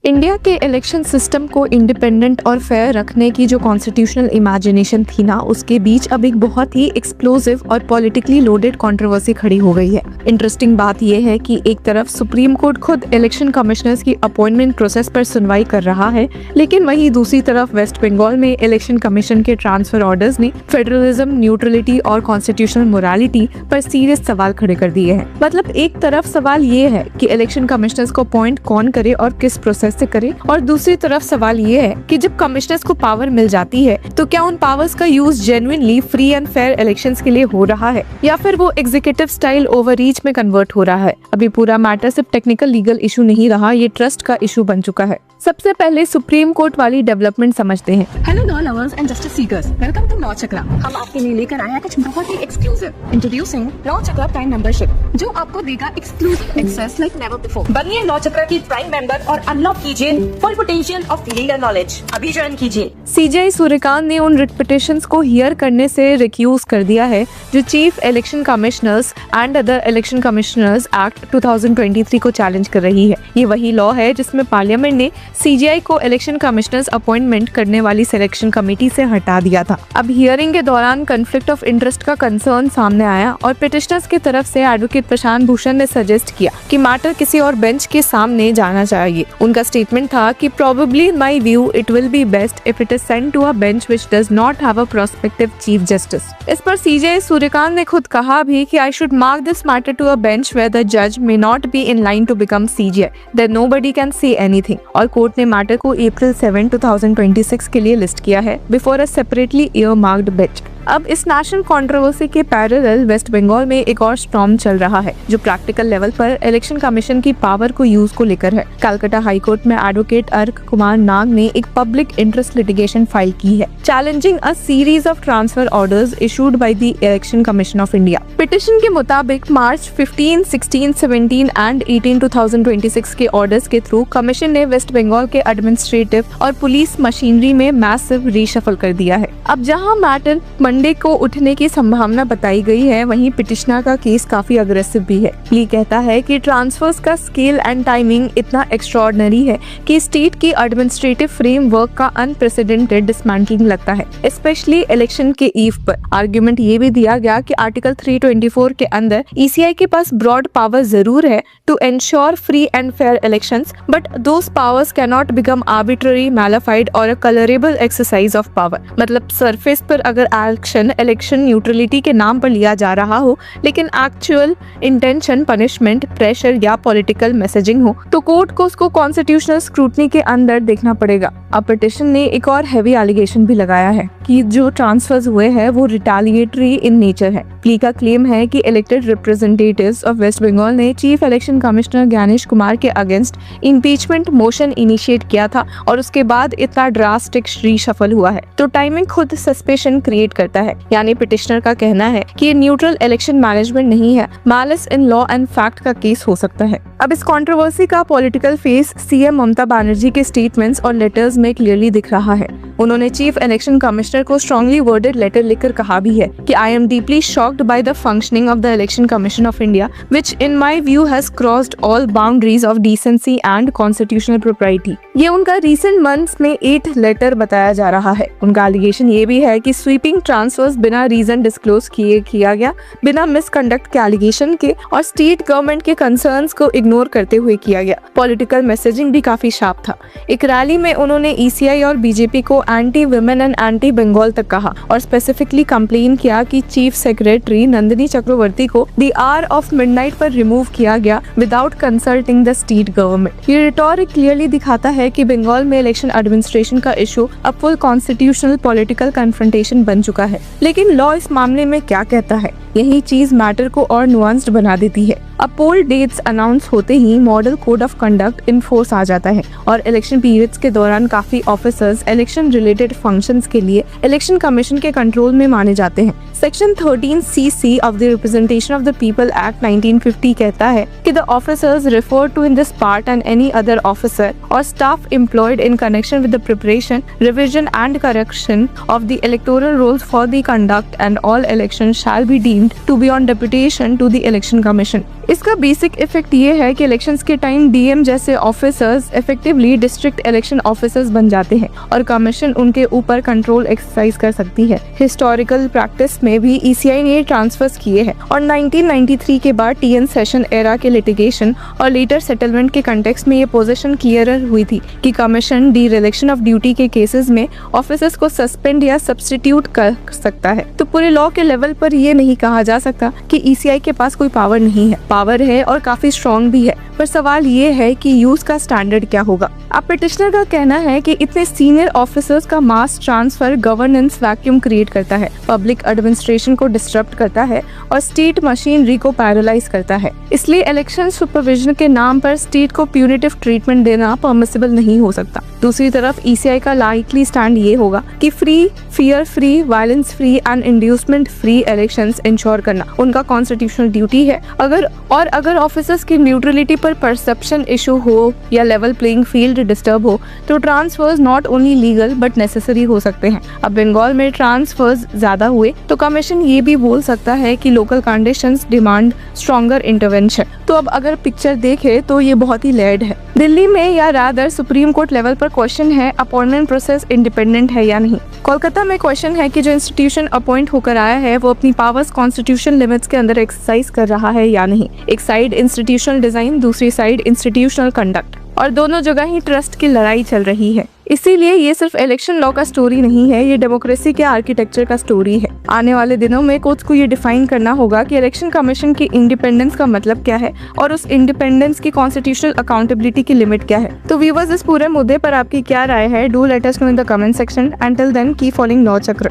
India के election system को independent और फेयर रखने की जो कॉन्स्टिट्यूशनल इमेजिनेशन थी ना, उसके बीच अब एक बहुत ही एक्सप्लोसिव और पॉलिटिकली लोडेड कंट्रोवर्सी खड़ी हो गई है। इंटरेस्टिंग बात यह है कि एक तरफ सुप्रीम कोर्ट खुद इलेक्शन कमिश्नर्स की अपॉइंटमेंट प्रोसेस पर सुनवाई कर रहा है, लेकिन वहीं दूसरी तरफ वेस्ट बंगाल में इलेक्शन कमीशन के ट्रांसफर ऑर्डर्स ने फेडरलिज्म, न्यूट्रलिटी और कॉन्स्टिट्यूशनल मोरालिटी पर सीरियस सवाल खड़े कर दिए हैं। मतलब एक तरफ सवाल ये है कि इलेक्शन कमिश्नर्स को अपॉइंट कौन करे और किस प्रोसेस से करे, और दूसरी तरफ सवाल ये है कि जब कमिश्नर्स को पावर मिल जाती है तो क्या उन पावर्स का use genuinely free and fair elections के लिए हो रहा है या फिर वो एग्जीक्यूटिव स्टाइल ओवररीच में कन्वर्ट हो रहा है। अभी पूरा मैटर सिर्फ टेक्निकल लीगल इशू नहीं रहा, ये ट्रस्ट का इशू बन चुका है। सबसे पहले सुप्रीम कोर्ट वाली डेवलपमेंट समझते हैं। Hello law lovers and justice seekers, welcome to Law Chakra. हम आपके लिए लेकर आए हैं कुछ बहुत ही exclusive. Introducing Law Chakra prime membership, जो आपको देगा exclusive access like never before. बनिए लॉ चक्रा की प्राइम मेंबर और अनलॉक कीजिए full potential of legal knowledge. अभी ज्वाइन कीजिए। सीजेआई सूर्यकांत ने उन रिट पिटिशंस को हियर करने से रिक्यूज कर दिया है जो chief election commissioners and other election commissioners act 2023 को चैलेंज कर रही है। ये वही लॉ है जिसमें पार्लियामेंट ने सीजीआई को इलेक्शन कमिश्नर्स अपॉइंटमेंट करने वाली सिलेक्शन कमेटी से हटा दिया था। अब हियरिंग के दौरान कॉन्फ्लिक्ट ऑफ इंटरेस्ट का कंसर्न सामने आया और पिटिशनर्स की तरफ से एडवोकेट प्रशांत भूषण ने सजेस्ट किया कि मैटर किसी और बेंच के सामने जाना चाहिए। उनका स्टेटमेंट था कि probably in my view it will be best if it is sent to a bench which does not have a prospective chief justice. इस पर सीजेआई सूर्यकांत ने खुद कहा भी कि I should mark this matter to a bench where the जज may not be in line to become CJI, then nobody can say anything. और court ने मैटर को अप्रैल 7, 2026 के लिए लिस्ट किया है बिफोर अ सेपरेटली ईयरमार्क्ड बेंच। अब इस नेशनल कंट्रोवर्सी के पैरेलल वेस्ट बंगाल में एक और स्टॉर्म चल रहा है जो प्रैक्टिकल लेवल पर इलेक्शन कमीशन की पावर को यूज को लेकर है। कलकत्ता हाई कोर्ट में एडवोकेट अर्क कुमार नाग ने एक पब्लिक इंटरेस्ट लिटिगेशन फाइल की है challenging a series of transfer orders issued by the election commission of India. Petition के मुताबिक मार्च 15, 16, 17 एंड 18, 2026 के ऑर्डर्स के थ्रू कमीशन ने वेस्ट बंगाल के एडमिनिस्ट्रेटिव और पुलिस मशीनरी में मैसिव रीशफल कर दिया है। अब जहां मैटर मंडे को उठने की संभावना बताई गई है, वहीं पिटिशनर का केस काफी अग्रेसिव भी है। प्ली कहता है कि ट्रांसफर्स का स्केल एंड टाइमिंग इतना एक्स्ट्राऑर्डिनरी है कि स्टेट की एडमिनिस्ट्रेटिव फ्रेमवर्क का अनप्रेसिडेंटेड डिसमेंटलिंग लगता है, स्पेशली इलेक्शन के ईव पर। आर्गुमेंट ये भी दिया गया कि आर्टिकल 324 के अंदर ईसीआई के पास ब्रॉड पावर जरूर है to ensure free and fair elections, but those powers can not become arbitrary, mala fide और a colourable exercise of power. मतलब सरफेस पर अगर इलेक्शन न्यूट्रलिटी के नाम पर लिया जा रहा हो, लेकिन एक्चुअल इंटेंशन पनिशमेंट, प्रेशर या पॉलिटिकल मैसेजिंग हो, तो कोर्ट को उसको कॉन्स्टिट्यूशनल स्क्रूटनी के अंदर देखना पड़ेगा। अब पिटिशन ने एक और हैवी एलिगेशन भी लगाया है कि जो ट्रांसफर्स हुए हैं वो रिटेलिएटरी इन नेचर है। प्ली का क्लेम है कि elected representatives of West Bengal ने chief election commissioner Gyanesh Kumar के अगेंस्ट इम्पीचमेंट मोशन इनिशिएट किया था और उसके बाद इतना ड्रास्टिक रीशफल हुआ है, तो टाइमिंग खुद सस्पेशन क्रिएट करता है। यानी पिटिशनर का कहना है कि ये न्यूट्रल इलेक्शन मैनेजमेंट नहीं है, malice in law and fact का केस हो सकता है। अब इस कंट्रोवर्सी का political face CM Mamata Banerjee के स्टेटमेंट्स और लेटर्स में क्लियरली दिख रहा है। उन्होंने चीफ इलेक्शन कमिश्नर को स्ट्रांगली वर्डेड लेटर लिखकर कहा भी है कि I am deeply shocked by the functioning of the election commission of India which in my view has crossed all boundaries of decency and constitutional propriety. ये उनका recent months में 8 letter बताया जा रहा है। उनका एलिगेशन ये भी है कि स्वीपिंग ट्रांसफर्स बिना रीजन डिस्क्लोज किया गया, बिना मिसकंडक्ट के एलिगेशन के और स्टेट गवर्नमेंट के कंसर्न्स को इग्नोर करते हुए किया गया। पॉलिटिकल मैसेजिंग भी काफी शार्प था। एक रैली में उन्होंने ईसीआई और बीजेपी को anti women and anti Bengal तक कहा और स्पेसिफिकली कंप्लेन किया कि चीफ सेक्रेटरी नंदिनी चक्रवर्ती को द आवर ऑफ मिडनाइट पर रिमूव किया गया without consulting the state government. ये रिटोरिक क्लियरली दिखाता है कि बंगाल में इलेक्शन एडमिनिस्ट्रेशन का इशू अब फुल कॉन्स्टिट्यूशनल पॉलिटिकल कन्फ्रंटेशन बन चुका है। लेकिन लॉ इस मामले में क्या कहता है, यही चीज मैटर को और नुआंस्ड बना देती है। अब पोल डेट्स अनाउंस होते ही model code of conduct in force आ जाता है और इलेक्शन पीरियड्स के दौरान काफी ऑफिसर्स इलेक्शन रिलेटेड फंक्शंस के लिए इलेक्शन कमीशन के कंट्रोल में माने जाते हैं। Section 13cc of the representation of the people act 1950 कहता है कि the officers refer to in this part and any other officer और staff employed in connection with the preparation, revision and correction of the electoral rolls for the conduct and all election shall be deemed to be on deputation to the election commission. इसका basic effect ये है कि elections के time DM जैसे officers effectively district election officers बन जाते हैं और कमीशन उनके ऊपर कंट्रोल एक्सरसाइज कर सकती है। हिस्टोरिकल प्रैक्टिस में भी ईसीआई ने ट्रांसफर्स किए हैं और 1993 के बाद टीएन सेशन एरा के लिटिगेशन और लेटर सेटलमेंट के कंटेक्स्ट में ये पोजीशन क्लियर हुई थी कि कमीशन डिरेलेक्शन ऑफ ड्यूटी के केसेस में ऑफिसर्स को सस्पेंड या सब्स्टिट्यूट कर सकता है। तो पूरे लॉ के लेवल पर ये नहीं कहा जा सकता कि ईसीआई के पास कोई पावर नहीं है, पावर है और काफी स्ट्रॉन्ग भी है, पर सवाल ये है कि यूज का स्टैंडर्ड क्या होगा। अब पिटिशनर का कहना है कि इतने सीनियर ऑफिसर्स का mass transfer governance vacuum create करता है, पब्लिक एडमिनिस्ट्रेशन को डिस्टर्ब करता है और स्टेट मशीनरी को पैरालाइज करता है। इसलिए इलेक्शन सुपरविजन के नाम पर स्टेट को प्यूनिटिव ट्रीटमेंट देना परमिसिबल नहीं हो सकता। दूसरी तरफ ईसीआई का लाइकली स्टैंड ये होगा कि free, fear free, violence free and inducement free elections ensure करना उनका कॉन्स्टिट्यूशनल ड्यूटी है। अगर ऑफिसर्स की न्यूट्रलिटी पर परसेप्शन इशू हो या लेवल प्लेइंग फील्ड डिस्टर्ब हो तो transfers not only legal but necessary हो सकते हैं। अब बंगाल में ट्रांसफर्स ज्यादा हुए तो कमीशन ये भी बोल सकता है कि local conditions demand stronger intervention. तो अब अगर पिक्चर देखे तो ये बहुत ही लेड है। दिल्ली में या रादर सुप्रीम कोर्ट लेवल पर क्वेश्चन है अपॉइंटमेंट प्रोसेस इंडिपेंडेंट है या नहीं। कोलकाता में क्वेश्चन है कि जो इंस्टीट्यूशन अपॉइंट होकर आया है वो अपनी पावर्स कॉन्स्टिट्यूशन लिमिट्स के अंदर एक्सरसाइज कर रहा है या नहीं। एक साइड इंस्टीट्यूशनल डिजाइन, दूसरी साइड इंस्टीट्यूशनल कंडक्ट, और दोनों जगह ही ट्रस्ट की लड़ाई चल रही है। इसीलिए ये सिर्फ इलेक्शन लॉ का स्टोरी नहीं है, ये डेमोक्रेसी के आर्किटेक्चर का स्टोरी है। आने वाले दिनों में कोर्ट्स को ये डिफाइन करना होगा कि इलेक्शन कमीशन की इंडिपेंडेंस का मतलब क्या है और उस इंडिपेंडेंस की कॉन्स्टिट्यूशनल अकाउंटेबिलिटी की लिमिट क्या है। तो व्यूअर्स, इस पूरे मुद्दे पर आपकी क्या राय है? Do let us know in the comment section. Until then keep following law चक्र।